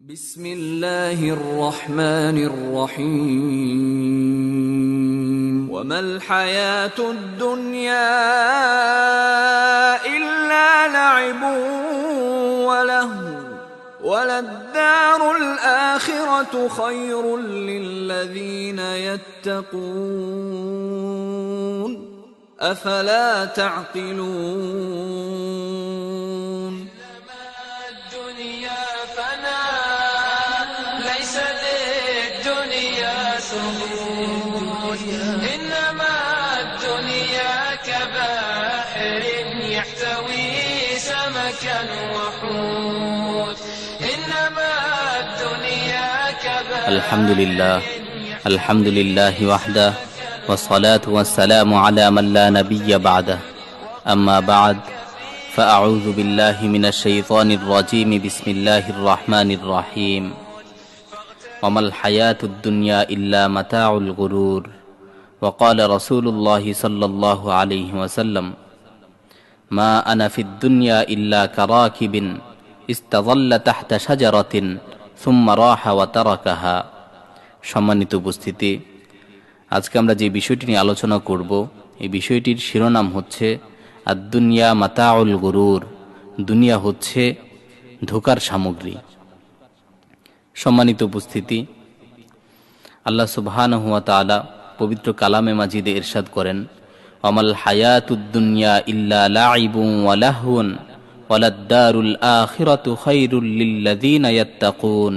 بسم الله الرحمن الرحيم وما الحياة الدنيا إلا لعب ولهو وللدار الآخرة خير للذين يتقون أفلا تعقلون الدنيا فنا ليس للدنيا ثبوت إنما الدنيا كبحر يحتوي سمكا وحوت إنما الدنيا كبحر الحمد لله وحده والصلاة والسلام على من لا نبي بعده أما بعد فأعوذ بالله من الشيطان الرجيم بسم الله الرحمن الرحيم وما الحياة الدنيا إلا متاع الغرور وقال رسول الله صلى الله عليه وسلم ما أنا في الدنيا إلا كراكب استظل تحت شجرة ثم راح وتركها সম্মানিত উপস্থিতি, আজকে আমরা যে বিষয়টি নিয়ে আলোচনা করব এই বিষয়টির শিরোনাম হচ্ছে আদ-দুনিয়া মাতাউল গুরুর, দুনিয়া হচ্ছে ধোঁকার সামগ্রী। সম্মানিত উপস্থিতি, আল্লাহ সুবহানাহু ওয়া তাআলা পবিত্র কালামে মাজিদে ইরশাদ করেন, ওয়ামাল হায়াতুদ দুনিয়া ইল্লা লাইবুন ওয়া লাহওয়ুন ওয়ালাদ-দারুল আখিরাতু খায়রুল লিল্লাযিনা ইয়াত্তাকুন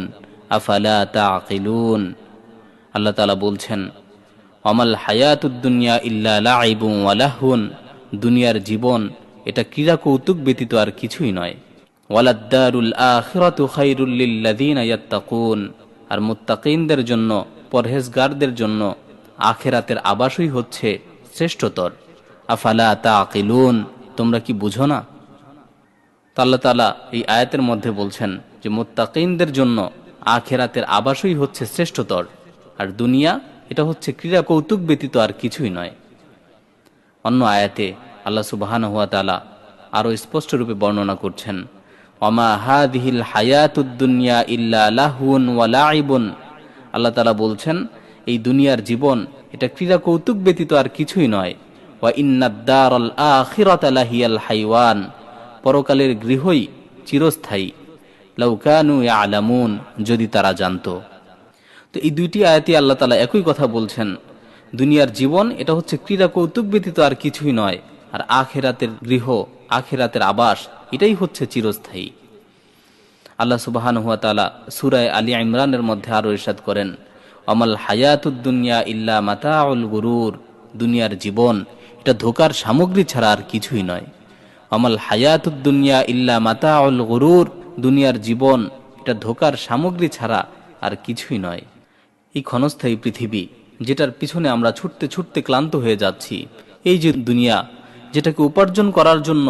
আফালা তা'কিলুন। আল্লাহ তাআলা বলছেন, ওয়ামাল হায়াতুদ দুনিয়া ইল্লা লাইবুন ওয়া লাহওয়ুন, দুনিয়ার জীবন এটা ক্রীড়া কৌতুক ব্যতীত আর কিছুই নয়। ওয়ালাদ-দারুল আখিরাতু খায়রুল লিল্লাযিনা ইয়াত্তাকুন, আর মুত্তাকিনদের জন্য, পরহেজগারদের জন্য আখিরাতের আবাসই হচ্ছে শ্রেষ্ঠতর। আফালা তা'কিলুন, তোমরা কি বুঝো না? আল্লাহ তাআলা এই আয়াতের মধ্যে বলছেন যে মুত্তাকিনদের জন্য আখিরাতের আবাসই হচ্ছে শ্রেষ্ঠতর, আর দুনিয়া এটা হচ্ছে ক্রীড়া কৌতুক ব্যতীত আর কিছুই নয়। অন্য আয়াতে আল্লাহ সুবহানাহু ওয়া তাআলা আরো স্পষ্ট রূপে বর্ণনা করছেন, ওয়ামা হাযিহিল হায়াতুদ দুনিয়া ইল্লা লাহওয়ুন ওয়া লাইবুন। আল্লাহ তাআলা বলছেন, এই দুনিয়ার জীবন এটা ক্রীড়া কৌতুক ব্যতীত আর কিছুই নয়। ওয়া ইন্নাদ-দারাল আখিরাতা লাহিয়াল হাইওয়ান, পরকালের গৃহই চিরস্থায়ী। লাউ কানু ইয়ালামুন, যদি তারা জানতো। তো এই দুইটি আয়াতে আল্লাহ তাআলা একই কথা বলছেন, দুনিয়ার জীবন এটা হচ্ছে ক্রীড়া কৌতুক ব্যতীত আর কিছুই নয়, আর আখিরাতের গৃহ, আখিরাতের আবাস এটাই হচ্ছে চিরস্থায়ী। আল্লাহ সুবহানাহু ওয়া তাআলা সূরা আলী ইমরানের মধ্যে আরো ইরশাদ করেন, ওয়ামাল হায়াতুদ দুনিয়া ইল্লা মাতাউল গুরুর, দুনিয়ার জীবন এটা ধোঁকার সামগ্রী ছাড়া আর কিছুই নয়। ওয়ামাল হায়াতুদ দুনিয়া ইল্লা মাতাউল গুরুর, দুনিয়ার জীবন এটা ধোঁকার সামগ্রী ছাড়া আর কিছুই নয়। এই ক্ষণস্থায়ী পৃথিবী যেটার পিছনে আমরা ছুটতে ছুটতে ক্লান্ত হয়ে যাচ্ছি, এই যে দুনিয়া যেটাকে উপার্জন করার জন্য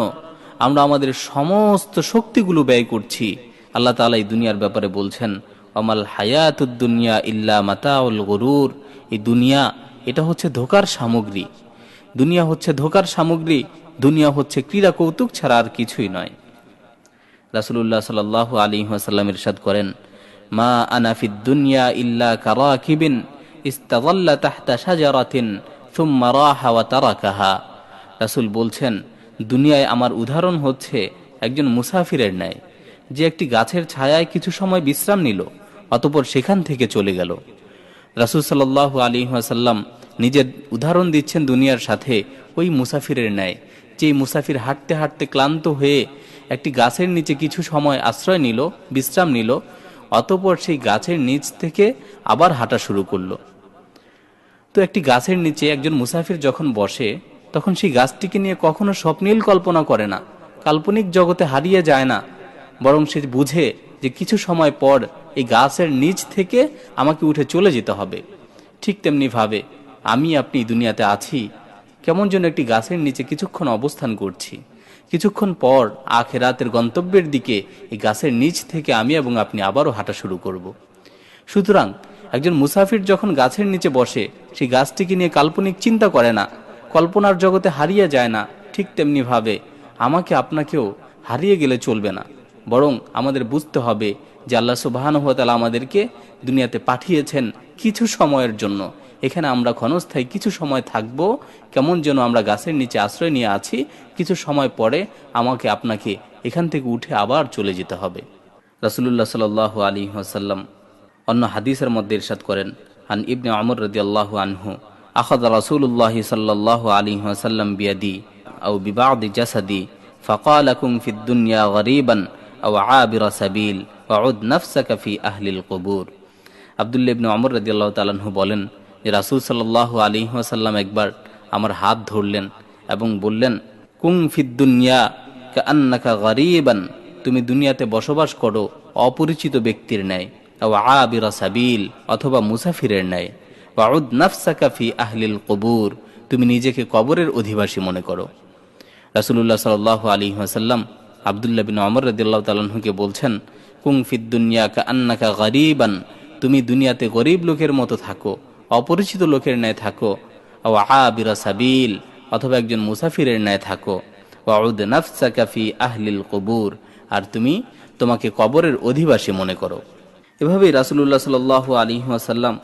আমরা আমাদের সমস্ত শক্তিগুলো ব্যয় করছি, আল্লাহ তাআলা এই দুনিয়ার ব্যাপারে বলছেন, ওয়ামাল হায়াতুদ দুনিয়া ইল্লা মাতাউল গুরুর, এই দুনিয়া এটা হচ্ছে ধোঁকার সামগ্রী। দুনিয়া হচ্ছে ধোঁকার সামগ্রী, দুনিয়া হচ্ছে ক্রীড়া কৌতুক ছাড়া আর কিছুই নয়। রাসূলুল্লাহ সাল্লাল্লাহু আলাইহি ওয়াসাল্লাম ইরশাদ করেন, মা আনা ফিদ দুনিয়া ইল্লা কারাকিবিন ইস্তাযাল্লা তাহতা শাজারাতিন সুম্মা রাহা ওয়া তারাকাহা। রাসূল বলছেন, দুনিয়ায় আমার উদাহরণ হচ্ছে একজন মুসাফিরের ন্যায়, যে একটি গাছের ছায়ায় কিছু সময় বিশ্রাম নিল, অতঃপর সেখান থেকে চলে গেল। রাসূল সাল্লাল্লাহু আলাইহি ওয়াসাল্লাম নিজের উদাহরণ দিচ্ছেন দুনিয়ার সাথে ওই মুসাফিরের ন্যায়, যে মুসাফির হাঁটতে হাঁটতে ক্লান্ত হয়ে একটি গাছের নিচে কিছু সময় আশ্রয় নিল, বিশ্রাম নিল, অতঃপর সেই গাছের নিচ থেকে আবার হাঁটা শুরু করলো। তো একটি গাছের নিচে একজন মুসাফির যখন বসে, তখন সেই গাছটিকে নিয়ে কখনো স্বপ্নীল কল্পনা করে না, কাল্পনিক জগতে হারিয়ে যায় না, বরং সে বুঝে যে কিছু সময় পর এই গাছের নিচ থেকে আমাকে উঠে চলে যেতে হবে। ঠিক তেমনি ভাবে আমি আপনি দুনিয়াতে আছি, কেমন যেন একটি গাছের নিচে কিছুক্ষণ অবস্থান করছি, কিছুক্ষণ পর আখিরাতের গন্তব্যের দিকে এই গাছের নিচ থেকে আমি এবং আপনি আবারও হাঁটা শুরু করব। সুতরাং একজন মুসাফির যখন গাছের নিচে বসে, সেই গাছটিকে নিয়ে কাল্পনিক চিন্তা করে না, কল্পনার জগতে হারিয়ে যায় না, ঠিক তেমনি ভাবে আমাকে আপনাকেও হারিয়ে গেলে চলবে না, বরং আমাদের বুঝতে হবে যে আল্লাহ সুবহানাহু ওয়া তাআলা আমাদেরকে দুনিয়াতে পাঠিয়েছেন কিছু সময়ের জন্য। এখানে আমরা ক্ষণস্থায়ী কিছু সময় থাকব, কেমন যেন আমরা গাছের নিচে আশ্রয় নিয়ে আছি, কিছু সময় পরে আমাকে আপনাকে এখান থেকে উঠে আবার চলে যেতে হবে। রাসূলুল্লাহ সাল্লাল্লাহু আলাইহি ওয়াসাল্লাম অন্য হাদিসের মধ্যে ইরশাদ করেন, আন ইবনে ওমর রাদিয়াল্লাহু আনহু আখাযা রাসূলুল্লাহ সাল্লাল্লাহু আলাইহি ওয়াসাল্লাম বিয়াদি আও বিবাদি জাসাদি ফাকালা কুন ফিদ দুনিয়া গরীবান আও আবিরা সাবিল ওয়াউদ নাফসাকা ফি আহলিল কুবুর। আব্দুল্লাহ ইবনে ওমর রাদিয়াল্লাহু তাআলা আনহু বলেন যে রাসূল সাল্লাল্লাহু আলাইহি ওয়াসাল্লাম একবার আমার হাত ধরলেন এবং বললেন, কুন ফিদ দুনিয়া কাআন্নাকা গরীবান, তুমি দুনিয়াতে বসবাস করো অপরিচিত ব্যক্তির ন্যায়, আও আবিরা সাবিল, অথবা মুসাফিরের ন্যায়, ওয়াউদ নাফসাকা ফি আহলিল কুবুর, তুমি নিজেকে কবরের অধিবাসী মনে করো। রাসূলুল্লাহ সাল্লাল্লাহু আলাইহি ওয়াসাল্লাম আব্দুল্লাহ বিন ওমর রাদিয়াল্লাহু তাআলা আনহুকে বলছেন, কুন ফিদ দুনিয়া কাআন্নাকা গরীবান, তুমি দুনিয়াতে গরীব লোকের মতো থাকো, অপরিচিত লোকের ন্যায় থাকো, আও আবিরা সাবিল, অথবা একজন মুসাফিরের ন্যায় থাকো, ওয়াউদ নাফসাকা ফি আহলিল কুবুর, আর তুমি তোমাকে কবরের অধিবাসী মনে করো। এভাবেই রাসূলুল্লাহ সাল্লাল্লাহু আলাইহি ওয়াসাল্লাম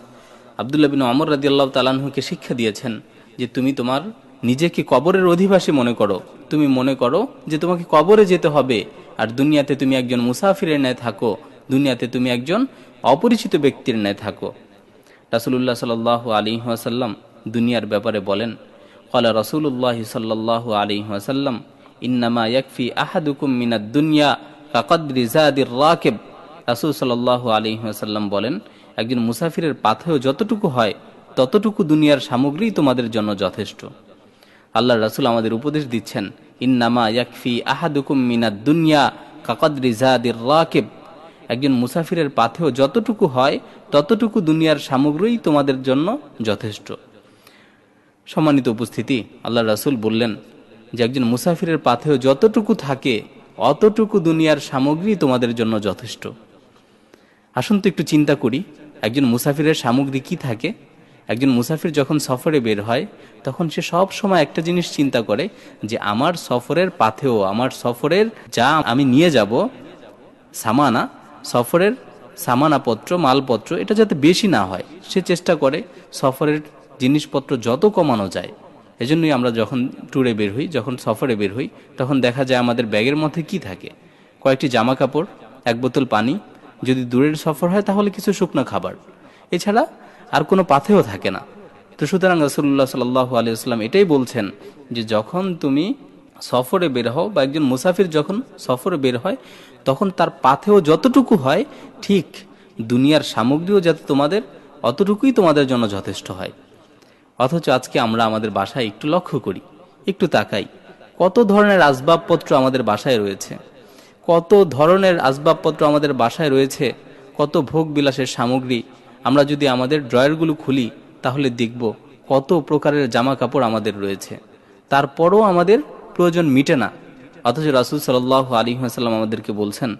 আব্দুল্লাহ বিন ওমর রাদিয়াল্লাহু তাআলা আনহুকে শিক্ষা দিয়েছেন যে তুমি তোমার নিজেকে কবরের অধিবাসী মনে করো, তুমি মনে করো যে তোমাকে কবরে যেতে হবে, আর দুনিয়াতে তুমি একজন মুসাফিরের ন্যায় থাকো, দুনিয়াতে তুমি একজন অপরিচিত ব্যক্তির ন্যায় থাকো। রাসূলুল্লাহ সাল্লাল্লাহু আলাইহি ওয়াসাল্লাম দুনিয়ার ব্যাপারে বলেন, ক্বালা রাসূলুল্লাহ সাল্লাল্লাহু আলাইহি ওয়াসাল্লাম ইন্নামা ইয়াকফি আহাদুকুম মিনাদ দুনিয়া কাকদরি যাদির রাকিব। রাসূল সাল্লাল্লাহু আলাইহি ওয়াসাল্লাম বলেন, একজন মুসাফিরের পাথেয় যতটুকু হয় ততটুকু দুনিয়ার সামগ্রী তোমাদের জন্য যথেষ্ট। আল্লাহর রাসূল আমাদের উপদেশ দিচ্ছেন, ইন্নামা ইয়াকফি আহাদুকুম মিনাদ দুনিয়া কাকদরি যাদির রাকিব, একজন মুসাফিরের পাথেয় যতটুকু হয় ততটুকু দুনিয়ার সামগ্রী তোমাদের জন্য যথেষ্ট। সম্মানিত উপস্থিতি, আল্লাহর রাসূল বললেন যে একজন মুসাফিরের পাথেয় যতটুকু থাকে অতটুকু দুনিয়ার সামগ্রী তোমাদের জন্য যথেষ্ট। আসুন তো একটু চিন্তা করি, একজন মুসাফিরের সামগ্রী কি থাকে? একজন মুসাফির যখন সফরে বের হয় তখন সে সব সময় একটা জিনিস চিন্তা করে যে আমার সফরের পাথেয়, আমার সফরের যা আমি নিয়ে যাব সামানা, সফরের সামানাপত্র, মালপত্র, এটা যাতে বেশি না হয়, সে চেষ্টা করে সফরের জিনিসপত্র যত কমানো যায়। এজন্যই আমরা যখন ট্যুরে বের হই, যখন সফরে বের হই, তখন দেখা যায় আমাদের ব্যাগের মধ্যে কি থাকে? কয়েকটি জামা কাপড়, এক বোতল পানি, যদি দূরের সফর হয় তাহলে কিছু শুকনো খাবার, এছাড়া আর কোনো পাথেও থাকে না। তো সুতরাং রাসূলুল্লাহ সাল্লাল্লাহু আলাইহি ওয়াসাল্লাম এটাই বলছেন যে যখন তুমি সফরে বের হও বা একজন মুসাফির যখন সফরে বের হয় তখন তার পাথেও যতটুকু হয় ঠিক দুনিয়ার সামগ্রীও যাতে তোমাদের অতটুকুই তোমাদের জন্য যথেষ্ট হয়। অথচ আজকে আমরা আমাদের বাসায় একটু লক্ষ্য করি, একটু তাকাই, কত ধরনের আসবাবপত্র আমাদের বাসায় রয়েছে, কত ধরনের আসবাবপত্র আমাদের বাসায় রয়েছে, কত ভোগ বিলাসের সামগ্রী। আমরা যদি আমাদের ড্রয়ারগুলো খুলি তাহলে দেখব কত প্রকারের জামা কাপড় আমাদের রয়েছে, তারপরও আমাদের প্রয়োজন মিটে না। অথচ রাসূল সাল্লাল্লাহু আলাইহি ওয়াসাল্লাম আমাদেরকে বলছেন,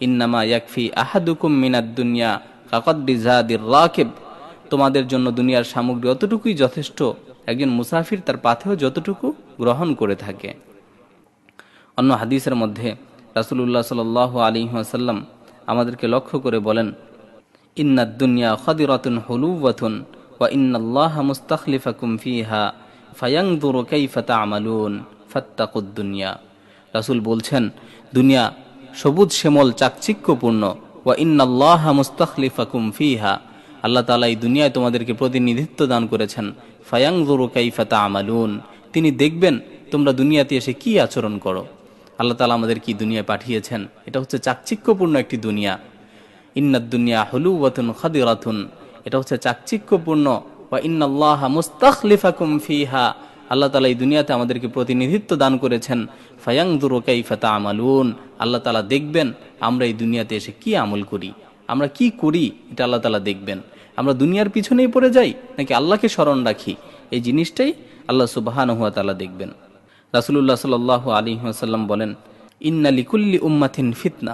ইন্নামা ইয়াকফি আহাদুকুম মিনাদ দুনিয়া কাকদরি যাদির রাকিব, তোমাদের জন্য দুনিয়ার সামগ্রী অতটুকুই যথেষ্ট একজন মুসাফির তার পাথেও যতটুকু গ্রহণ করে থাকে। অন্য হাদিসের মধ্যে রাসূলুল্লাহ সাল্লাল্লাহু আলাইহি ওয়াসাল্লাম আমাদেরকে লক্ষ্য করে বলেন, ইন্নাদ দুনিয়া খাদিরাতুন হুলুওয়াতুন ওয়া ইন্নাল্লাহা মুস্তাখলিফাকুম ফিহা ফায়ানজুরু কাইফা তা'মালুন ফাত্তাকুদ দুনিয়া। রাসূল বলছেন, দুনিয়া সবুজ শ্যামল চাকচিক্যপূর্ণ, ওয়া ইন্নাল্লাহা মুস্তাখলিফাকুম ফিহা, আল্লাহ তাআলা এই দুনিয়ায় তোমাদেরকে প্রতিনিধিত্ব দান করেছেন। ফায়ানজুরু কাইফা তা'মালুন, তিনি দেখবেন তোমরা দুনিয়াতে এসে কি আচরণ করো। আল্লাহ তাআলা আমাদের কি দুনিয়ায় পাঠিয়েছেন, এটা হচ্ছে চাকচিক্যপূর্ণ একটি দুনিয়া। ইন্নাদ দুনিয়া হুলুওয়াতুন খাদিরাতুন, এটা হচ্ছে চাকচিক্যপূর্ণ। ওয়া ইন্নাল্লাহা মুস্তাখলিফাকুম ফিহা, আল্লাহ তাআলা এই দুনিয়াতে আমাদেরকে প্রতিনিধিত্ব দান করেছেন। ফায়ানজুরু কাইফা তা'মালুন, আল্লাহ তাআলা দেখবেন আমরা এই দুনিয়াতে এসে কি আমল করি, আমরা কি করি, এটা আল্লাহ তাআলা দেখবেন। আমরা দুনিয়ার পিছনেই পড়ে যাই নাকি আল্লাহকে স্মরণ রাখি, এই জিনিসটাই আল্লাহ সুবহানাহু ওয়া তাআলা দেখবেন। রাসূলুল্লাহ সাল্লাল্লাহু আলাইহি ওয়াসাল্লাম বলেন, ইন্না লিকুল্লি উম্মাতিন ফিতনা,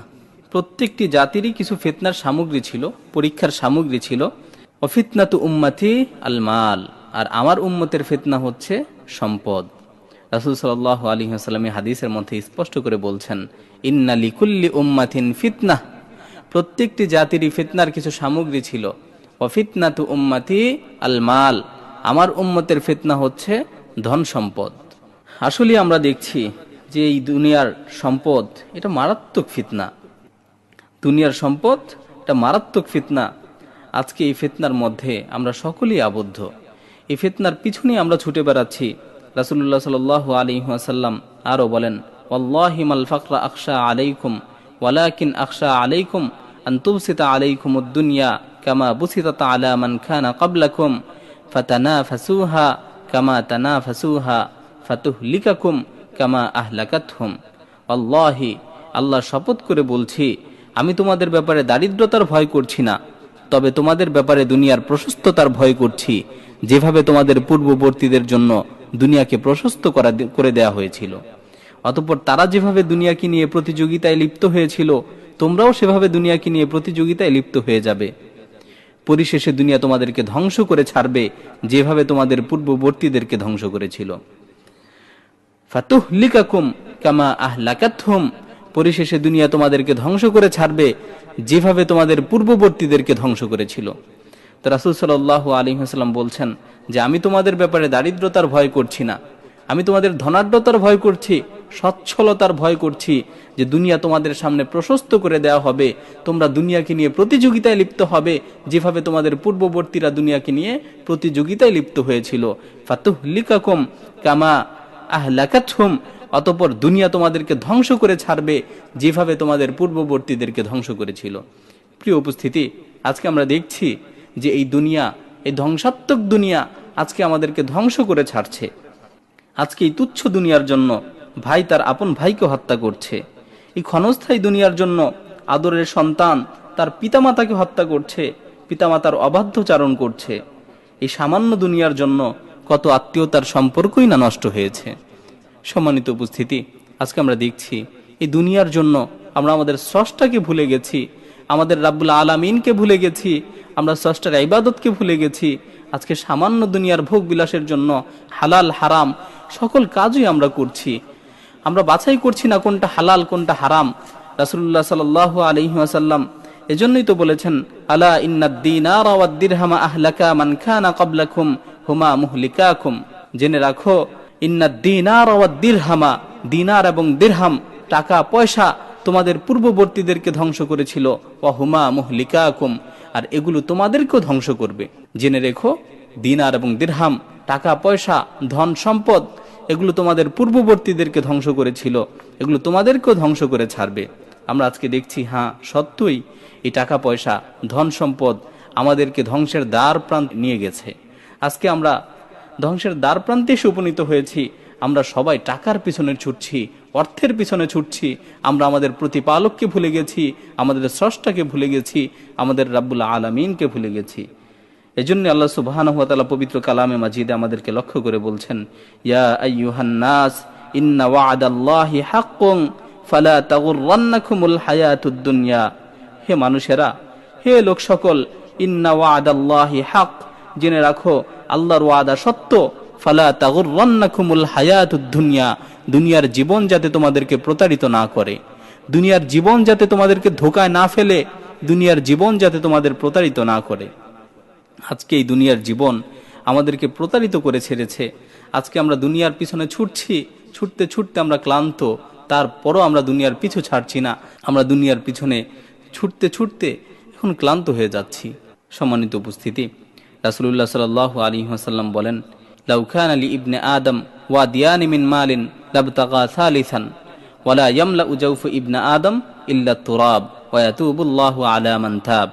প্রত্যেকটি জাতিরই কিছু ফিতনার সামগ্রী ছিল, পরীক্ষার সামগ্রী ছিল। ওয়া ফিতনাতু উম্মতি আল মাল, আর আমার উম্মতের ফিতনা হচ্ছে সম্পদ। রাসূল সাল্লাল্লাহু আলাইহি ওয়াসাল্লাম হাদিসের মধ্যে স্পষ্ট করে বলছেন, ইন্না লিকুল্লি উম্মাতিন ফিতনা, প্রত্যেকটি জাতিরই ফিতনার কিছু সামগ্রী ছিল। ও ফিতনাতু উম্মতি আল মাল, আমার উম্মতের ফিতনা হচ্ছে ধন সম্পদ। আসলে আমরা দেখছি যে এই দুনিয়ার সম্পদ এটা মারাত্মক ফিতনা। দুনিয়ার সম্পদ এটা মারাত্মক ফিতনা। আজকে এই ফিতনার মধ্যে আমরা সকলেই আবদ্ধ। এই ফিতনার পিছনে আমরা ছুটে বেড়াচ্ছি। রাসূলুল্লাহ সাল্লাল্লাহু আলাইহি ওয়াসাল্লাম আরো বলেন, ওয়াল্লাহি মাল ফাকরা আখশা আলাইকুম ওয়ালাকিন আখশা আলাইকুম আন তুবসিতা আলাইকুমুদ দুনিয়া কামা বুসিতাত আলা মান কানা ক্বাবলাকুম ফাতানাফাসুহা কামা তানাফাসুহা ফাতুহলিকাকুম কামা আহলাকাতহুম। আল্লাহি, আল্লাহর শপথ করে বলছি, আমি তোমাদের ব্যাপারে দারিদ্রতার ভয় করছি না, তবে তোমাদের ব্যাপারে দুনিয়ার প্রশস্ততার ভয় করছি, যেভাবে তোমাদের পূর্ববর্তীদের জন্য দুনিয়াকে প্রশস্ত করে দেয়া হয়েছিল। অতঃপর তারা যেভাবে দুনিয়াকে নিয়ে প্রতিযোগিতায় লিপ্ত হয়েছিল, তোমরাও সেভাবে দুনিয়াকে নিয়ে প্রতিযোগিতায় লিপ্ত হয়ে যাবে। পরিশেষে দুনিয়া তোমাদেরকে ধ্বংস করে ছাড়বে, যেভাবে তোমাদের পূর্ববর্তীদেরকে ধ্বংস করেছিল। ফাতুহলিকাকুম কামা আহলাকাতহুম, পরিশেষে দুনিয়া তোমাদেরকে ধ্বংস করে ছাড়বে, যেভাবে তোমাদের পূর্ববর্তীদেরকে ধ্বংস করেছিল। তো রাসূল সাল্লাল্লাহু আলাইহি ওয়াসাল্লাম বলছেন যে আমি তোমাদের ব্যাপারে দারিদ্রতার ভয় করছি না, আমি তোমাদের ধনাঢ্যতার ভয় করছি, সচ্ছলতার ভয় করছি, যে দুনিয়া তোমাদের সামনে প্রশস্ত করে দেওয়া হবে, তোমরা দুনিয়াকে নিয়ে প্রতিযোগিতায় লিপ্ত হবে, যেভাবে তোমাদের পূর্ববর্তীরা দুনিয়াকে নিয়ে প্রতিযোগিতায় লিপ্ত হয়েছিল। ফাতুহলিকাকুম কামা আহলাকাতহুম, অতঃপর দুনিয়া তোমাদেরকে ধ্বংস করে ছাড়বে, যেভাবে তোমাদের পূর্ববর্তীদেরকে ধ্বংস করেছিল। প্রিয় উপস্থিতি, আজকে আমরা দেখছি যে এই দুনিয়া, এই ধ্বংসাত্মক দুনিয়া আজকে আমাদেরকে ধ্বংস করে ছাড়ছে। আজকে এই তুচ্ছ দুনিয়ার জন্য ভাই তার আপন ভাইকে হত্যা করছে। এই ক্ষণস্থায়ী দুনিয়ার জন্য আদরের সন্তান তার পিতামাতাকে হত্যা করছে, পিতামাতার অবাধ্যচারণ করছে। এই সামান্য দুনিয়ার জন্য কত আত্মীয়তার সম্পর্কই না নষ্ট হয়েছে। সম্মানিত উপস্থিতি, আজকে আমরা দেখছি এই দুনিয়ার জন্য আমরা আমাদের স্রষ্টাকে ভুলে গেছি, আমাদের রাব্বুল আলামিনকে ভুলে গেছি, আমরা স্রষ্টার ইবাদতকে ভুলে গেছি। আজকে সামান্য দুনিয়ার ভোগ বিলাসের জন্য হালাল হারাম সকল কাজই আমরা করছি। আমরা বাছাই করছি না কোনটা হালাল কোনটা হারাম। রাসূলুল্লাহ সাল্লাল্লাহু আলাইহি ওয়াসাল্লাম এজন্যই তো বলেছেন, আলা ইন্নাদ দিনারা ওয়াদ দিরহামা আহলাকা মান কানা ক্বাবলাকুম হুমা মুহলিকাকুম। জেনে রাখো, ইন্নাদ দিনারা ওয়াদ দিরহামা, দিনার এবং দিরহাম টাকা পয়সা তোমাদের পূর্ববর্তীদেরকে ধ্বংস করেছিল, ওয়া হুমা মুহলিকাকুম, আর এগুলো তোমাদেরকেও ধ্বংস করবে। জেনে রেখো, দিনার এবং দিরহাম টাকা পয়সা ধন সম্পদ এগুলো তোমাদের পূর্ববর্তীদেরকে ধ্বংস করেছিল, এগুলো তোমাদেরকেও ধ্বংস করে ছাড়বে। আমরা আজকে দেখছি, হ্যাঁ সত্যই এই টাকা পয়সা ধন সম্পদ আমাদেরকে ধ্বংসের দ্বার প্রান্তে নিয়ে গেছে। আজকে আমরা ধ্বংসের দ্বার প্রান্তে এসে উপনীত হয়েছি। আমরা সবাই টাকার পিছনে ছুটছি, অর্থের পিছনে ছুটছি। আমরা আমাদের প্রতিপালককে ভুলে গেছি, আমাদের স্রষ্টাকে ভুলে গেছি, আমাদের রাব্বুল আলামিনকে ভুলে গেছি। এজন্য আল্লাহ সুবহানাহু ওয়া তাআলা পবিত্র কালামে মাজিদে আমাদেরকে লক্ষ্য করে বলছেন, ইয়া আইয়ুহান নাস ইন্না ওয়া'দাল্লাহি হাক্কুন ফালা তাগুররান্নাকুমুল হায়াতুদ দুনিয়া। হে মানুষেরা, হে লোক সকল, ইন্না ওয়া'দাল্লাহি হক, জেনে রাখো আল্লাহর ওয়াদা সত্য। ফালা তাগুররান্নাকুমুল হায়াতুদ দুনিয়া, দুনিয়ার জীবন যাতে তোমাদেরকে প্রতারিত না করে, দুনিয়ার জীবন যাতে তোমাদেরকে ধোঁকায় না ফেলে, দুনিয়ার জীবন যাতে তোমাদের প্রতারিত না করে। আজকে এই দুনিয়ার জীবন আমাদেরকে প্রতারিত করে ছেড়েছে। আজকে আমরা দুনিয়ার পিছনে ছুটছি, ছুটতে ছুটতে আমরা ক্লান্ত, তারপরও আমরা দুনিয়ার পিছু ছাড়ছি না। আমরা দুনিয়ার পিছনে ছুটতে ছুটতে এখন ক্লান্ত হয়ে যাচ্ছি। সম্মানিত উপস্থিতি, রাসূলুল্লাহ সাল্লাল্লাহু আলাইহি ওয়াসাল্লাম বলেন, লাউ কানা লি ইবনে আদম ওয়াদিয়ান মিন মালিন লাবতাগা সালিসান ওয়ালা ইয়ামলাউ জাওফু ইবনে আদম ইল্লা তুরাব ওয়া ইয়াতুবুল্লাহু আলা মান তাব।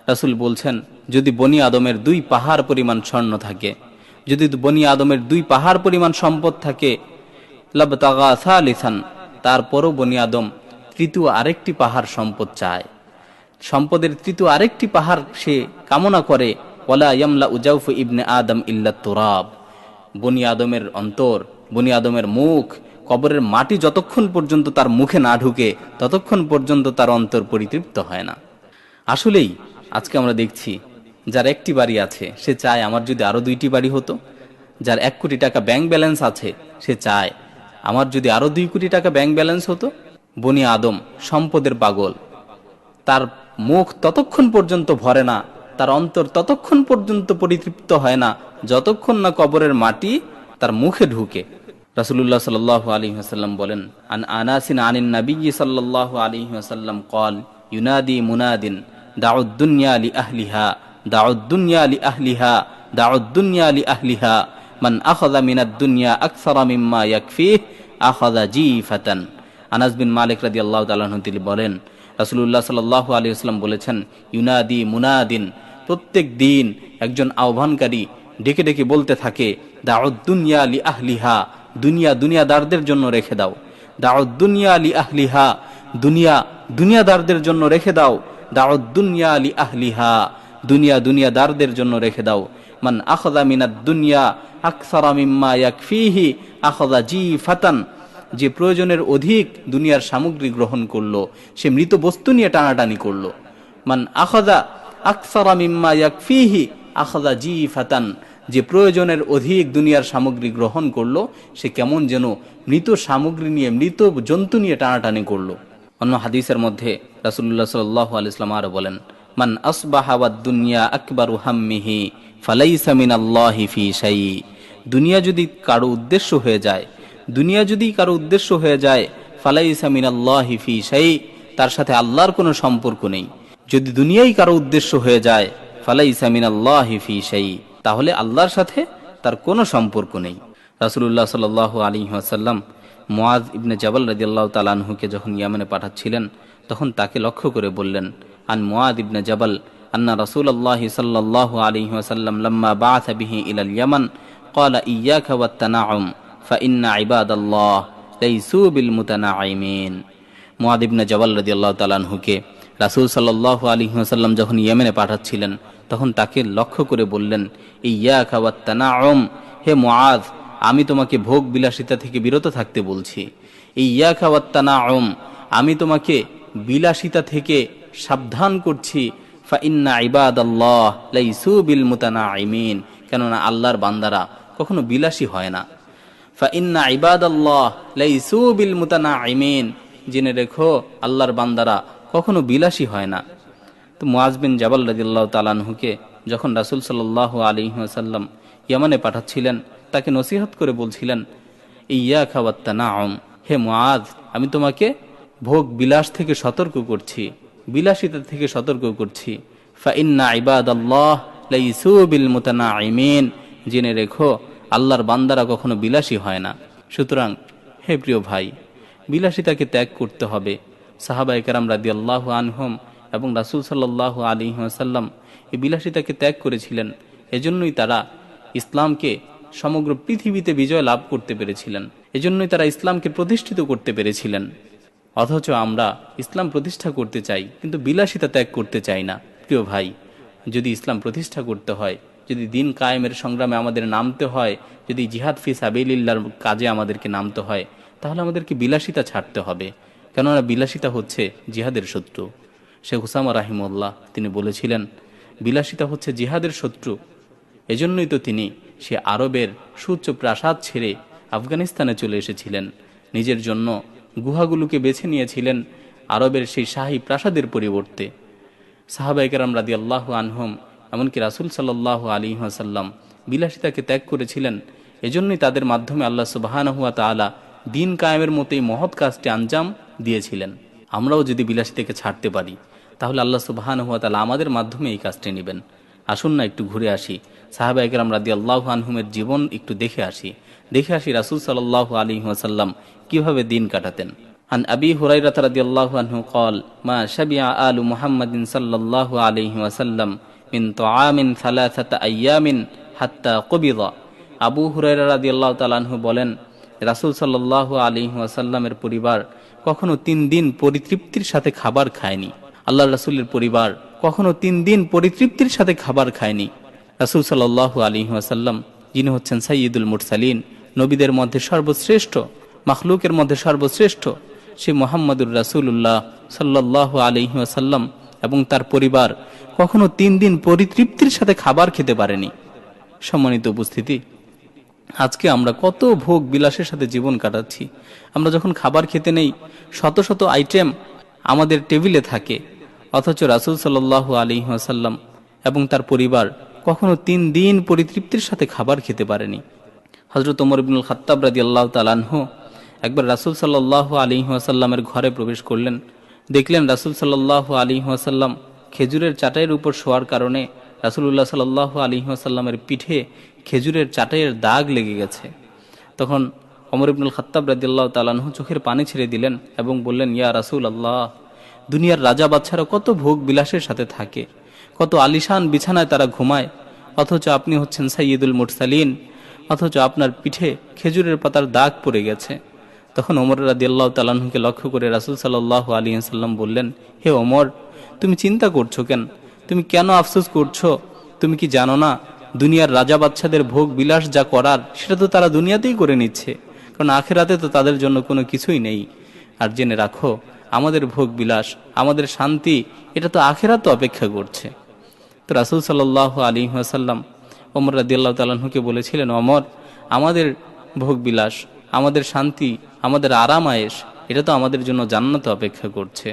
রাসূল বলছেন, যদি বনি আদমের 2 পাহাড় পরিমাণ স্বর্ণ থাকে, যদি বনি আদমের 2 পাহাড় পরিমাণ সম্পদ থাকে, লাবতাগা সালিসান, তারপরও বনি আদম তৃতীয় আরেকটি পাহাড় সম্পদ চায়, সম্পদের তৃতীয় আরেকটি পাহাড় সে কামনা করে, ওয়ালা ইয়ামলাউ জাওফু ইবনে আদম ইল্লা তুরাব। বনি আদমের অন্তর, বনি আদমের মুখ, কবরের মাটি যতক্ষণ পর্যন্ত তার মুখে না ঢুকে ততক্ষণ পর্যন্ত তার অন্তর পরিতৃপ্ত হয় না। আসলেই আজকে আমরা দেখছি, যার একটি বাড়ি আছে সে চায় আমার যদি আরো 2টি বাড়ি হতো। যার 1 কোটি টাকা ব্যাংক ব্যালেন্স আছে সে চায় আমার যদি আরো 2 কোটি টাকা ব্যাংক ব্যালেন্স হতো। বনি আদম সম্পদের পাগল, তার মুখ ততক্ষণ পর্যন্ত ভরে না, তার অন্তর ততক্ষণ পর্যন্ত পরিতৃপ্ত হয় না যতক্ষণ না কবরের মাটি তার মুখে ঢুকে। রাসূলুল্লাহ সাল্লাল্লাহু আলাইহি ওয়াসাল্লাম বলেন, আন আনাসিন আনিন নবী সাল্লাল্লাহু আলাইহি ওয়াসাল্লাম قال ينادي مناد دعوا الدنيا لأهلها دعوا الدنيا لأهلها دعوا الدنيا لأهلها من أخذ من الدنيا أكثر مما يكفيه أخذ جيفة। আনাস বিন মালিক রাদিয়াল্লাহু তাআলা আনহু তিনি বলেন, রাসূলুল্লাহ সাল্লাল্লাহু আলাইহি ওয়াসাল্লাম বলেছেন, ইউনাদি মুনাদিন, প্রত্যেক দিন একজন আহ্বানকারী ডেকে ডেকে বলতে থাকে, দাউদ দুনিয়া লি আহলিহা, দুনিয়া দুনিয়াদারদের জন্য রেখে দাও। দাউদ দুনিয়া লি আহলিহা, দুনিয়া দুনিয়াদারদের জন্য রেখে দাও। দাউদ দুনিয়া লি আহলিহা, দুনিয়া দুনিয়াদারদের জন্য রেখে দাও। মান আখাযা মিনাদ দুনিয়া আকসারা মিম্মা ইয়াকফিহি আখাযা জিফাতান, যে প্রয়োজনের অধিক দুনিয়ার সামগ্রী গ্রহণ করলো সে মৃত বস্তু নিয়ে টানাটানি করলো। মান আখাযা আকসারা মিম্মা ইয়াকফিহি আখাযা জিফাতান, যে প্রয়োজনের অধিক দুনিয়ার সামগ্রী গ্রহণ করলো সে কেমন যেন মৃত সামগ্রী নিয়ে, মৃত জন্তু নিয়ে টানাটানি করলো। অন্য হাদিসের মধ্যে রাসূলুল্লাহ সাল্লাল্লাহু আলাইহি ওয়াসাল্লাম আরো বলেন, মান আসবাহা ওয়াদ দুনিয়া আকবারু হাম্মিহি ফালাইসা মিনাল্লাহি ফি শাই, দুনিয়া যদি কারো উদ্দেশ্য হয়ে যায়, দুনিয়া যদি কারো উদ্দেশ্য হয়ে যায়, ফালাইসা মিনাল্লাহি ফি শাই, তার সাথে আল্লাহর কোনো সম্পর্ক নেই। যদি দুনিয়াই কারো উদ্দেশ্য হয়ে যায়, ফালাইসা মিনাল্লাহি ফি শাই, তাহলে আল্লাহর সাথে তার কোনো সম্পর্ক নেই। রাসূলুল্লাহ সাল্লাল্লাহু আলাইহি ওয়াসাল্লাম মুআয ইবনে জাবাল রাদিয়াল্লাহু তাআলা আনহুকে যখন ইয়ামেনে পাঠাচ্ছিলেন তখন তাকে লক্ষ্য করে বললেন, আন মুআয ইবনে জাবাল আন্না রাসূলুল্লাহ সাল্লাল্লাহু আলাইহি ওয়াসাল্লাম লাম্মা বাআথা বিহি ইলাল ইয়ামান ক্বালা ইয়্যাকা ওয়াত তানাউম ফাইন্না ইবাদাল্লাহ লাইসু বিল মুতানাঈমিন। মুআয ইবনে জাবাল রাদিয়াল্লাহু তাআলা আনহুকে রাসূল সাল্লাল্লাহু আলাইহি ওয়াসাল্লাম যখন ইয়েমেনে পাঠাচ্ছিলেন তখন তাকে লক্ষ্য করে বললেন, ইয়্যাকা ওয়াত তানাউম, হে মুআয, আমি তোমাকে ভোগ বিলাসিতা থেকে বিরত থাকতে বলছি। ইয়্যাকা ওয়াত তানাউম, আমি তোমাকে বিলাসিতা থেকে সাবধান করছি। ফাইন্না ইবাদাল্লাহ লাইসু বিল মুতানাঈমিন, কেননা আল্লাহর বান্দারা কখনো বিলাসী হয় না। ফাইন্না ইবাদাল্লাহ লাইসু বিল মুতানাঈমিন, জেনে রেখো আল্লাহর বান্দারা কখনো বিলাসী হয় না। তো মুআয বিন জাবাল রাদিয়াল্লাহু তাআলা আনহুকে যখন রাসূল সাল্লাল্লাহু আলাইহি ওয়াসাল্লাম ইয়ামানে পাঠাচ্ছিলেন তাকে নসিহত করে বলছিলেন, ইয়্যাকা ওয়াত তানাউম, হে মুআয, আমি তোমাকে ভোগ বিলাস থেকে সতর্ক করছি, বিলাসিতা থেকে সতর্ক করছি। ফাইন্না ইবাদাল্লাহ লাইসু বিল মুতানাঈমিন, জেনে রেখো আল্লাহর বান্দারা কখনো বিলাসী হয় না। সুতরাং হে প্রিয় ভাই, বিলাসিতাকে ত্যাগ করতে হবে। সাহাবায়ে কেরাম রাদিয়াল্লাহু আনহুম এবং রাসূল সাল্লাল্লাহু আলাইহি ওয়াসাল্লাম এই বিলাসিতাকে ত্যাগ করেছিলেন। এজন্যই তারা ইসলামকে সমগ্র পৃথিবীতে বিজয় লাভ করতে পেরেছিলেন, এজন্যই তারা ইসলামকে প্রতিষ্ঠিত করতে পেরেছিলেন। অথচ আমরা ইসলাম প্রতিষ্ঠা করতে চাই কিন্তু বিলাসিতা ত্যাগ করতে চাই না। প্রিয় ভাই, যদি ইসলাম প্রতিষ্ঠা করতে হয়, যদি দিন কায়েমের সংগ্রামে আমাদের নামতে হয়, যদি জিহাদ ফি সাবিলিল্লাহর কাজে আমাদেরকে নামতে হয়, তাহলে আমাদেরকে বিলাসিতা ছাড়তে হবে। কেননা বিলাসিতা হচ্ছে জিহাদের শত্রু। শেখ উসামা রাহিমাহুল্লাহ তিনি বলেছিলেন, বিলাসিতা হচ্ছে জিহাদের শত্রু। এজন্যই তো তিনি সে আরবের সুউচ্চ প্রাসাদ ছেড়ে আফগানিস্তানে চলে এসেছিলেন, নিজের জন্য গুহাগুলোকে বেছে নিয়েছিলেন আরবের সেই শাহী প্রাসাদের পরিবর্তে। সাহাবায়ে কেরাম রাদিয়াল্লাহু আনহুম এমনকি রাসূল সাল্লাল্লাহু আলাইহি ওয়াসাল্লাম বিলাসিতাকে ত্যাগ করেছিলেন। এজন্যই তাদের মাধ্যমে আল্লাহ সুবহানাহু ওয়া তাআলা দিন কায়েমের মতো এই মহৎ কাজটি আঞ্জাম দিয়েছিলেন। আমরাও যদি বিলাসিতাকে ছাড়তে পারি তাহলে আল্লাহ সুবহানাহু ওয়া তাআলা আমাদের মাধ্যমে এই কাজটি নেবেন। আসুন না একটু ঘুরে আসি, সাহাবায়ে কেরাম রাদিয়াল্লাহু আনহুমের জীবন একটু দেখে আসি রাসূল সাল্লাল্লাহু আলাইহি ওয়াসাল্লাম কিভাবে দিন কাটাতেন। আন আবি হুরায়রা রাদিয়াল্লাহু আনহু قال ما شبع آل محمد صلى الله عليه وسلم من طعام 3 أيام حتى قبض। আবু হুরায়রা রাদিয়াল্লাহু তাআলা আনহু বলেন, রাসূল সাল্লাল্লাহু আলাইহি ওয়াসাল্লামের পরিবার কখনো 3 দিন পরিতৃপ্তির সাথে খাবার খায়নি। আল্লাহর রাসূলের পরিবার কখনো 3 দিন পরিতৃপ্তির সাথে খাবার খায়নি। রাসূল সাল্লাল্লাহু আলাইহি ওয়াসাল্লাম যিনি হচ্ছেন সাইয়্যিদুল মুরসালিন, নবীদের মধ্যে সর্বশ্রেষ্ঠ, মাখলুকের মধ্যে সর্বশ্রেষ্ঠ, সেই মুহাম্মদুর রাসূলুল্লাহ সাল্লাল্লাহু আলাইহি ওয়াসাল্লাম এবং তার পরিবার কখনো 3 দিন পরিতৃপ্তির সাথে খাবার খেতে পারেনি। সম্মানিত উপস্থিতি, আজকে আমরা কত ভোগ বিলাসের সাথে জীবন কাটাচ্ছি। আমরা যখন খাবার খেতে নেই, শত শত আইটেম আমাদের টেবিলে থাকে, অথচ রাসূল সাল্লাল্লাহু আলাইহি ওয়াসাল্লাম এবং তার পরিবার কখনো 3 দিন পরিতৃপ্তির সাথে খাবার খেতে পারেনি। হযরত ওমর ইবনুল খাত্তাব রাদিয়াল্লাহু তাআলা আনহু একবার রাসূল সাল্লাল্লাহু আলাইহি ওয়াসাল্লামের ঘরে প্রবেশ করলেন। দেখলেন রাসূল সাল্লাল্লাহু আলাইহি ওয়াসাল্লাম খেজুরের চাটাইয়ের উপর শোয়ার কারণে রাসূলুল্লাহ সাল্লাল্লাহু আলাইহি ওয়াসাল্লামের পিঠে খেজুরের চাটাইয়ের দাগ লেগে গেছে। তখন ওমর ইবনুল খাত্তাব রাদিয়াল্লাহু তাআলা আনহু চোখের পানি ছেড়ে দিলেন এবং বললেন, ইয়া রাসূলুল্লাহ, দুনিয়ার রাজা বাদশারা কত ভোগ বিলাসের সাথে থাকে, কত আলিশান বিছানায় তারা ঘুমায়, অথচ আপনি হচ্ছেন সাইয়্যিদুল মুরসালিন, অথচ আপনার পিঠে খেজুরের পাতার দাগ পড়ে গেছে। তখন ওমর রাদিয়াল্লাহু তাআলা আনহুকে লক্ষ্য করে রাসূল সাল্লাল্লাহু আলাইহি ওয়াসাল্লাম বললেন, হে ওমর, তুমি চিন্তা করছো কেন? তুমি কেন আফসোস করছো? তুমি কি জানো না, দুনিয়ার রাজা বাদশাদের ভোগ বিলাস যা করার সেটা তো তারা দুনিয়াতেই করে নিচ্ছে, কারণ আখিরাতে তো তাদের জন্য কোনো কিছুই নেই। আর জেনে রাখো, আমাদের ভোগ বিলাস, আমাদের শান্তি, এটা তো আখিরাতে অপেক্ষা করছে। তো রাসূল সাল্লাল্লাহু আলাইহি ওয়াসাল্লাম ওমর রাদিয়াল্লাহু তাআলা আনহুকে বলেছিলেন, ওমর, আমাদের ভোগ বিলাস, আমাদের শান্তি, আমাদের আরাম আয়েশ, এটা তো আমাদের জন্য জান্নাতে অপেক্ষা করছে।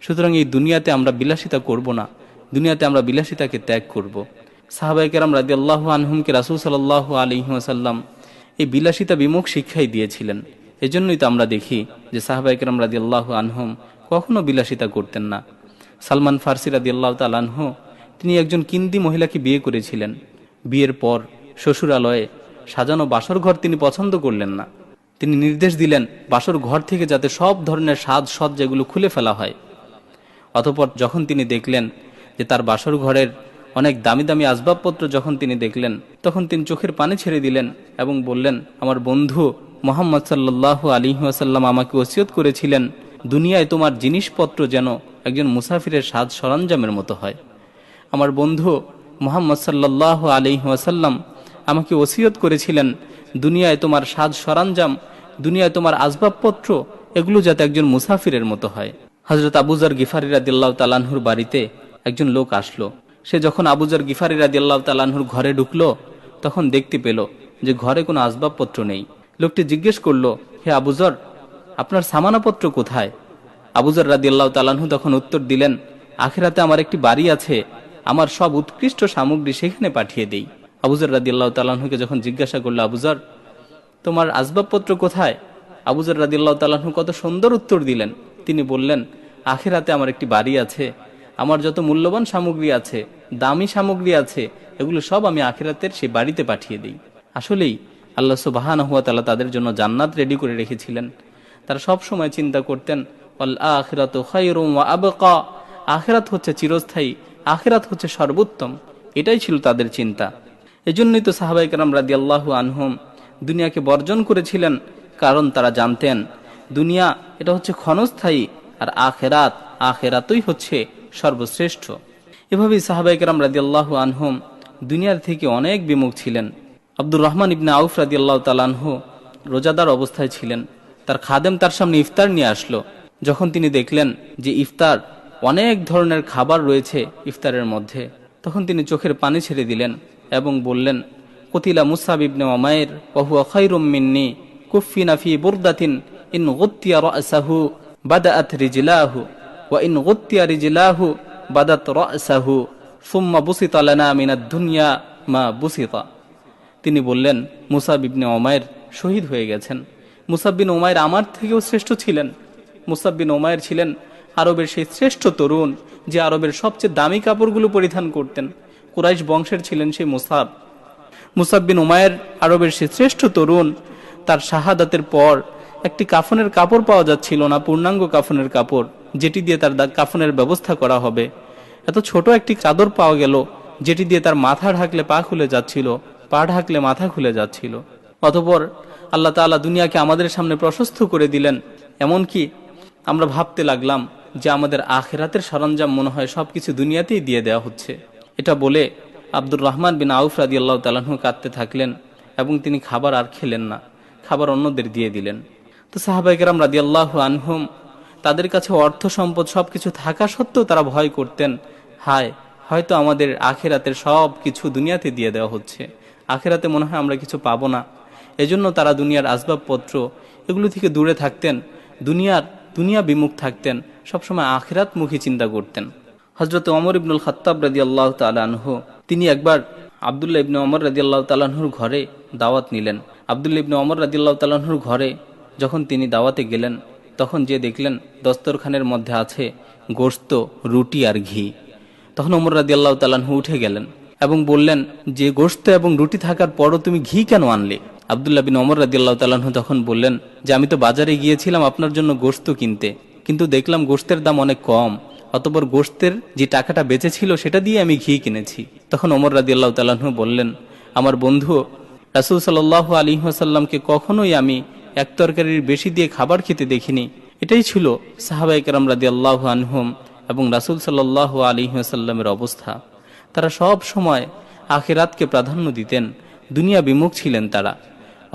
সুতরাং এই দুনিয়াতে আমরা বিলাসিতা করব না, দুনিয়াতে আমরা বিলাসিতাকে ত্যাগ করব। সাহাবায়ে কেরাম রাদিয়াল্লাহু আনহুমকে রাসূল সাল্লাল্লাহু আলাইহি ওয়াসাল্লাম এই বিলাসিতা বিমুখ শিক্ষাই দিয়েছিলেন। এজন্যই তো আমরা দেখি যে সাহাবায়ে কেরাম রাদিয়াল্লাহু আনহুম কখনো বিলাসিতা করতেন না। সালমান ফারসি রাদিয়াল্লাহু তাআলা আনহু তিনি একজন কিন্দি মহিলাকে বিয়ে করেছিলেন। বিয়ের পর শ্বশুরালয়ে সাজানো বাসর ঘর তিনি পছন্দ করলেন না। তিনি নির্দেশ দিলেন বাসর ঘর থেকে যাতে সব ধরনের সাজসজ্জাগুলো খুলে ফেলা হয়। অতঃপর যখন তিনি দেখলেন যে তার বাসর ঘরের অনেক দামি দামি আসবাবপত্র যখন তিনি দেখলেন, তখন তিনি চোখের পানি ছেড়ে দিলেন এবং বললেন, আমার বন্ধু মুহাম্মদ সাল্লাল্লাহু আলাইহি ওয়াসাল্লাম আমাকে ওসিয়ত করেছিলেন, দুনিয়ায় তোমার জিনিসপত্র যেন একজন মুসাফিরের সাজ সরঞ্জামের মতো হয়। আমার বন্ধু মুহাম্মদ সাল্লাল্লাহু আলাইহি ওয়াসাল্লাম আমাকে ওসিয়ত করেছিলেন, দুনিয়ায় তোমার সাজ সরঞ্জাম, দুনিয়ায় তোমার আসবাবপত্র, এগুলো যাতে একজন মুসাফিরের মতো হয়। হযরত আবু যর গিফারী রাদিয়াল্লাহু তাআলা আনহুর বাড়িতে একজন লোক আসলো। সে যখন আবু যর গিফারী রাদিয়াল্লাহু তাআলা আনহুর ঘরে ঢুকলো, তখন দেখতে পেল যে ঘরে কোনো আসবাবপত্র নেই। লোকটি জিজ্ঞেস করলো, হে আবু যর, আপনার সামানাপত্র কোথায়? আবু যর রাদিয়াল্লাহু তাআলা আনহু তখন উত্তর দিলেন, আখিরাতে আমার একটি বাড়ি আছে, আমার সব উৎকৃষ্ট সামগ্রী সেখানে পাঠিয়ে দেই। আবু যর রাদিয়াল্লাহু তাআলা আনহুকে যখন জিজ্ঞাসা করলো, আবু যর, তোমার আসবাবপত্র কোথায়? আবু যর রাদিয়াল্লাহু তাআলা আনহু কত সুন্দর উত্তর দিলেন। তিনি বললেন, আখিরাতে আমার একটি বাড়ি আছে, আমার যত মূল্যবান সামগ্রী আছে, দামি সামগ্রী আছে, এগুলো সব আমি আখিরাতের সেই বাড়িতে পাঠিয়ে দিই। আসলেই আল্লাহ সুবহানাহু ওয়া তাআলা তাদের জন্য জান্নাত রেডি করে রেখেছিলেন। তারা সব সময় চিন্তা করতেন, ওয়াল আখিরাতু খায়রুম ওয়া আবকা, আখিরাত হচ্ছে চিরস্থায়ী, আখিরাত হচ্ছে সর্বোত্তম, এটাই ছিল তাদের চিন্তা। এজন্যই তো সাহাবায়ে কেরাম রাদিয়াল্লাহু আনহুম দুনিয়াকে বর্জন করেছিলেন, কারণ তারা জানতেন দুনিয়া এটা হচ্ছে ক্ষণস্থায়ী, আর আখিরাতই হচ্ছে সর্বশ্রেষ্ঠ। এভাবেই সাহাবায়ে কেরাম রাদিয়াল্লাহু আনহুম দুনিয়ার থেকে অনেক বিমুখ ছিলেন। আব্দুর রহমান ইবনে আউফ রাদিয়াল্লাহু তাআলা আনহু রোজাদার অবস্থায় ছিলেন। তার খাদেম তার সামনে ইফতার নিয়ে আসলো। যখন তিনি দেখলেন যে ইফতার, অনেক ধরনের খাবার রয়েছে ইফতারের মধ্যে, তখন তিনি চোখের পানি ছেড়ে দিলেন এবং বললেন, কুতিলা মুসআব ইবনে উমাইর ওয়া হুয়া খায়রুম মিন্নি কুফিনা ফি বুরদাতিন ইন গুত্তিয়া রাসাহু বাদাআত রিজলাহু ওয়া ইন গুত্তিয়া রিজলাহু বাদাত রাসাহু সুম্মা বুসিতা লানা মিনাদ দুনিয়া মা বুসিতা। তিনি বললেন, মুসআব ইবনে উমাইর শহীদ হয়ে গেছেন। মুসআব বিন উমাইর আমার থেকেও শ্রেষ্ঠ ছিলেন। মুসআব বিন উমাইর ছিলেন আরবের সেই শ্রেষ্ঠ তরুণ, যে আরবের সবচেয়ে দামি কাপড়গুলো পরিধান করতেন। কুরাইশ বংশের ছিলেন সেই মুসআব। মুসআব বিন উমাইর আরবের সেই শ্রেষ্ঠ তরুণ। তার শাহাদাতের পর একটি কাফনের কাপড় পাওয়া যাচ্ছিল না, পূর্ণাঙ্গ কাফনের কাপড়, যেটি দিয়ে তার কাফনের ব্যবস্থা করা হবে। এত ছোট একটি চাদর পাওয়া গেল, যেটি দিয়ে তার মাথা ঢাকলে পা খুলে যাচ্ছিল, পা ঢাকলে মাথা খুলে যাচ্ছিল। অতঃপর আল্লাহ তাআলা দুনিয়াকে আমাদের সামনে প্রশস্ত করে দিলেন। এমনকি আমরা ভাবতে লাগলাম যে আমাদের আখিরাতের সরঞ্জাম মনে হয় সবকিছু দুনিয়াতেই দিয়ে দেওয়া হচ্ছে। এটা বলে আব্দুর রহমান বিন আউফ রাদিয়াল্লাহু তাআলা আনহু কাঁদতে থাকলেন এবং তিনি খাবার আর খেলেন না, খাবার অন্যদের দিয়ে দিলেন। তো সাহাবায়ে কেরাম রাদিয়াল্লাহু আনহুম তাদের কাছে অর্থ সম্পদ সবকিছু থাকা সত্ত্বেও তারা ভয় করতেন, হয়তো আমাদের আখিরাতের সব কিছু দুনিয়াতে দিয়ে দেওয়া হচ্ছে, আখিরাতে মনে হয় আমরা কিছু পাবো না। এজন্য তারা দুনিয়ার আসবাবপত্র এগুলো থেকে দূরে থাকতেন, দুনিয়া বিমুখ থাকতেন, সবসময় আখিরাতমুখী চিন্তা করতেন। হযরত ওমর ইবনুল খাত্তাব রাদিয়াল্লাহু তাআলা আনহু তিনি একবার আব্দুল্লাহ ইবনে ওমর রাদিয়াল্লাহু তাআলা আনহুর ঘরে দাওয়াত নিলেন। আব্দুল্লাহ ইবনে ওমর রাদিয়াল্লাহু তাআলা আনহুর ঘরে যখন তিনি দাওয়াতে গেলেন, তখন যে দেখলেন দস্তরখানের মধ্যে আছে গোশত, রুটি আর ঘি। তখন ওমর রাদিয়াল্লাহু তাআলা আনহু উঠে গেলেন এবং বললেন যে গোশত এবং রুটি থাকার পরও তুমি ঘি কেন আনলে? আব্দুল্লাহ বিন ওমর রাদিয়াল্লাহু তাআলা আনহু তখন বললেন যে আমি তো বাজারে গিয়েছিলাম আপনার জন্য গোশত কিনতে, কিন্তু দেখলাম গোশতের দাম অনেক কম, অতঃপর গোশতের যে টাকাটা বেঁচে ছিল সেটা দিয়ে আমি ঘি কিনেছি। তখন ওমর রাদিয়াল্লাহু তাআলা আনহু বললেন, আমার বন্ধু রাসূল সাল্লাল্লাহু আলাইহি ওয়াসাল্লামকে কখনোই আমি এক তরকারির বেশি দিয়ে খাবার খেতে দেখিনি। এটাই ছিল সাহাবায়ে কেরাম রাদিয়াল্লাহু আনহুম এবং রাসূল সাল্লাল্লাহু আলাইহি ওয়াসাল্লামের অবস্থা। তারা সব সময় আখিরাতকে প্রাধান্য দিতেন, দুনিয়া বিমুখ ছিলেন তারা।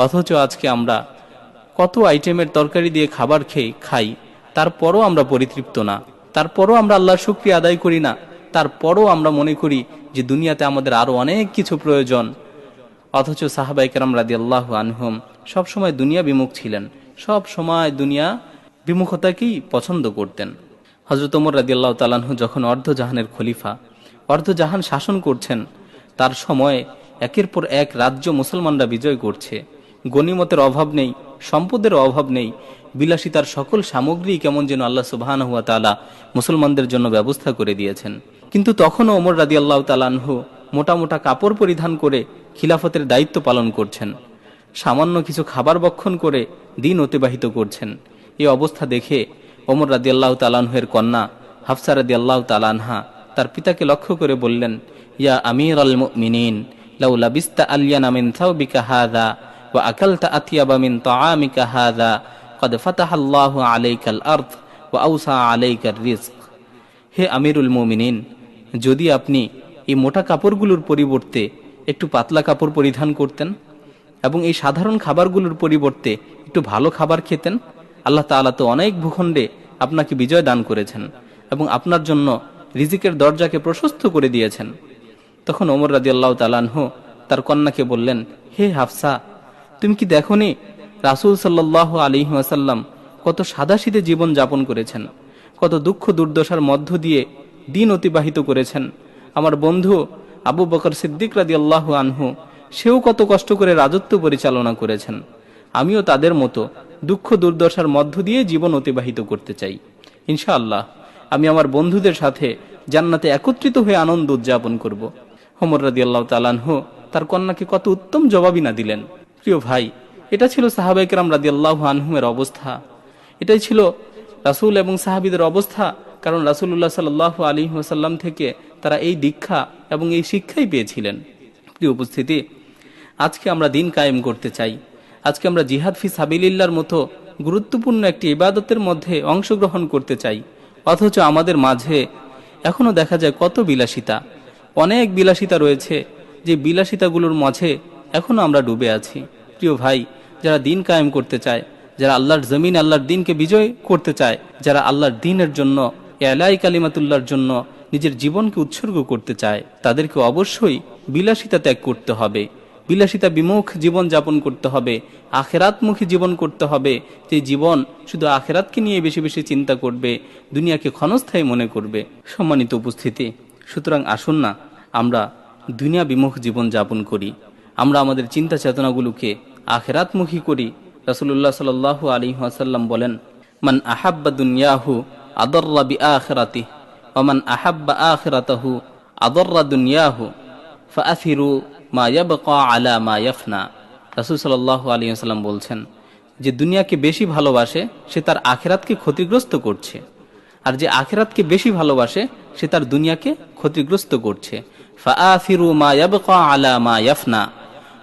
অথচ আজকে আমরা কত আইটেমের তরকারি দিয়ে খাবার খাই, তারপরও আমরা পরিতৃপ্ত না, তারপরও আমরা আল্লাহর শুকরিয়া আদায় করি না, তারপরও আমরা মনে করি যে দুনিয়াতে আমাদের আরো অনেক কিছু প্রয়োজন। অথচ সাহাবায়ে কেরাম রাদিয়াল্লাহু আনহুম সব সময় দুনিয়া বিমুখ ছিলেন, সব সময় দুনিয়া বিমুখতাকেই পছন্দ করতেন। হযরত ওমর রাদিয়াল্লাহু তাআলা আনহু যখন অর্ধজাহানের খলিফা, অর্ধজাহান শাসন করছেন, তার সময়ে একের পর এক রাজ্য মুসলমানরা বিজয় করছে, গনিমতের অভাব নেই, সম্পদের অভাব নেই, বিলাসিতার সকল সামগ্রী কেমন যেন আল্লাহ সুবহানাহু ওয়া তাআলা মুসলমানদের জন্য ব্যবস্থা করে দিয়েছেন। কিন্তু তখনও ওমর রাদিয়াল্লাহু তাআলা আনহু মোটা মোটা কাপড় পরিধান করে খিলাফতের দায়িত্ব পালন করছেন, সামান্য কিছু খাবার ভক্ষণ করে দিন অতিবাহিত করছেন। এই অবস্থা দেখে ওমর রাদিয়াল্লাহু তাআলা আনহুর কন্যা হাফসা রাদিয়াল্লাহু তাআলা আনহা তার পিতাকে লক্ষ্য করে বললেন, ইয়া আমিরাল মুমিনিন লাউ লাবিস্তা আলিয়ানা মিন থাওবিকা হাযা ওয়া আকালতা আতিয়াবা মিন তাআমিকা হাযা ক্বাদ ফাতাহাল্লাহু আলাইকাল আরদ ওয়া আওসা আলাইকার রিজক। হে আমিরুল মুমিনিন, যদি আপনি এই মোটা কাপড়গুলোর পরিবর্তে একটু পাতলা কাপড় পরিধান করতেন এবং এই সাধারণ খাবারগুলোর পরিবর্তে একটু ভালো খাবার খেতেন, আল্লাহ তাআলা তো অনেক ভূখণ্ডে আপনাকে বিজয় দান করেছেন এবং আপনার জন্য রিজিকের দরজাকে প্রশস্ত করে দিয়েছেন। তখন ওমর রাদিয়াল্লাহু তাআলা আনহু তার কন্যাকে বললেন, হে হাফসা, তুমি কি দেখোনি রাসূল সাল্লাল্লাহু আলাইহি ওয়াসাল্লাম কত সাদাসিধে জীবন যাপন করেছেন, কত দুঃখ দুর্দশার মধ্য দিয়ে দিন অতিবাহিত করেছেন। আমার বন্ধু আবু বকর সিদ্দিক রাদিয়াল্লাহু আনহু সেও কত কষ্ট করে রাজত্ব পরিচালনা করেছেন। আমিও তাদের মতো দুঃখ দুর্দশার মধ্য দিয়ে জীবন অতিবাহিত করতে চাই। ইনশাআল্লাহ আমি আমার বন্ধুদের সাথে জান্নাতে একত্রিত হয়ে আনন্দ উদযাপন করব। ওমর রাদিয়াল্লাহু তাআলা আনহু তার কন্যাকে কত উত্তম জবাবই না দিলেন। প্রিয় ভাই, এটা ছিল সাহাবায়ে কেরাম রাদিয়াল্লাহু আনহুমের অবস্থা, এটাই ছিল রাসূল এবং সাহাবীদের অবস্থা। কারণ রাসূলুল্লাহ সাল্লাল্লাহু আলাইহি ওয়াসাল্লাম থেকে তারা এই দীক্ষা এবং এই শিক্ষাই পেয়েছিলেন। প্রিয় উপস্থিতি, আজকে আমরা দিন কায়েম করতে চাই, আজকে আমরা জিহাদ ফি সাবিলিল্লাহর মতো গুরুত্বপূর্ণ একটি ইবাদতের মধ্যে অংশগ্রহণ করতে চাই, অথচ আমাদের মাঝে এখনো দেখা যায় কত বিলাসিতা, অনেক বিলাসিতা রয়েছে, যে বিলাসিতাগুলোর মাঝে এখনো আমরা ডুবে আছি। প্রিয় ভাই, যারা দিন কায়েম করতে চায়, যারা আল্লাহর জমিন আল্লাহর দিনকে বিজয় করতে চায়, যারা আল্লাহর দিনের জন্য, ইলাই কালিমাতুল্লাহর জন্য নিজের জীবনকে উৎসর্গ করতে চায়, তাদেরকে অবশ্যই বিলাসিতা ত্যাগ করতে হবে, বিলাসিতা বিমুখ জীবন যাপন করতে হবে, আখেরাতমুখী জীবন করতে হবে। যে জীবন শুধু আখেরাতকে নিয়ে বেশি বেশি চিন্তা করবে, দুনিয়াকে ক্ষণস্থায়ী মনে করবে। সম্মানিত উপস্থিতি, সুতরাং আসুন না আমরা দুনিয়া বিমুখ জীবন যাপন করি, আমরা আমাদের চিন্তা চেতনাগুলোকে আখেরাতমুখী করি। রাসূলুল্লাহ সাল্লাল্লাহু আলাইহি ওয়াসাল্লাম বলেন, মান আহাব্বা দুনিয়াহু আদররা বিআখিরাতিহি ওয়া মান আহাব্বা আখিরাতাহু আদররা দুনিয়াহু ফাআথিরু মা ইয়াবকা আলা মা ইয়াফনা। রাসূল সাল্লাল্লাহু আলাইহি ওয়াসাল্লাম বলছেন যে দুনিয়াকে বেশি ভালোবাসে সে তার আখিরাতকে ক্ষতিগ্রস্ত করছে, আর যে আখিরাতকে বেশি ভালোবাসে সে তার দুনিয়াকে ক্ষতিগ্রস্ত করছে। ফাআথিরু মা ইয়াবকা আলা মা ইয়াফনা।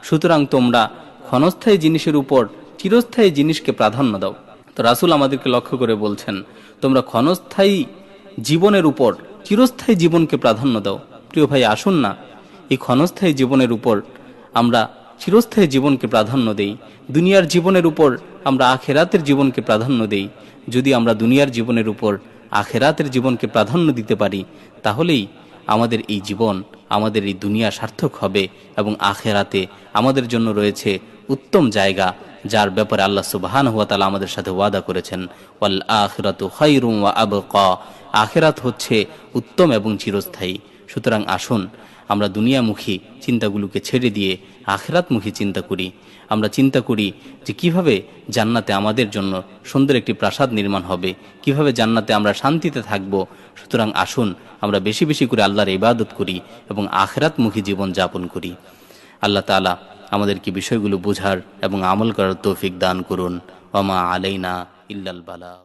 সুতরাং তোমরা ক্ষণস্থায়ী জিনিসের উপর চিরস্থায়ী জিনিসকে প্রাধান্য দাও। তো রাসূল আমাদেরকে লক্ষ্য করে বলছেন, তোমরা ক্ষণস্থায়ী জীবনের উপর চিরস্থায়ী জীবনকে প্রাধান্য দাও। প্রিয় ভাই, আসুন না এই ক্ষণস্থায়ী জীবনের উপর আমরা চিরস্থায়ী জীবনকে প্রাধান্য দেই, দুনিয়ার জীবনের উপর আমরা আখেরাতের জীবনকে প্রাধান্য দেই। যদি আমরা দুনিয়ার জীবনের উপর আখেরাতের জীবনকে প্রাধান্য দিতে পারি, তাহলেই আমাদের এই জীবন, আমাদের এই দুনিয়া সার্থক হবে এবং আখেরাতে আমাদের জন্য রয়েছে উত্তম জায়গা, যার ব্যাপারে আল্লাহ সুবহানাহু ওয়া তাআলা আমাদের সাথে ওয়াদা করেছেন, ওয়াল আখিরাতু খায়রুম ওয়া আবকা, আখিরাত হচ্ছে উত্তম এবং চিরস্থায়ী। সুতরাং আসুন আমরা দুনিয়ামুখী চিন্তাগুলোকে ছেড়ে দিয়ে আখিরাতমুখী চিন্তা করি। আমরা চিন্তা করি যে কিভাবে জান্নাতে আমাদের জন্য সুন্দর একটি প্রাসাদ নির্মাণ হবে, কিভাবে জান্নাতে আমরা শান্তিতে থাকব। সুতরাং আসুন আমরা বেশি বেশি করে আল্লাহর ইবাদত করি এবং আখিরাতমুখী জীবন যাপন করি। আল্লাহ তাআলা আমাদেরকে বিষয়গুলো বোঝার এবং আমল করার তৌফিক দান করুন। ওয়া মা আলাইনা ইল্লাল বালাগ।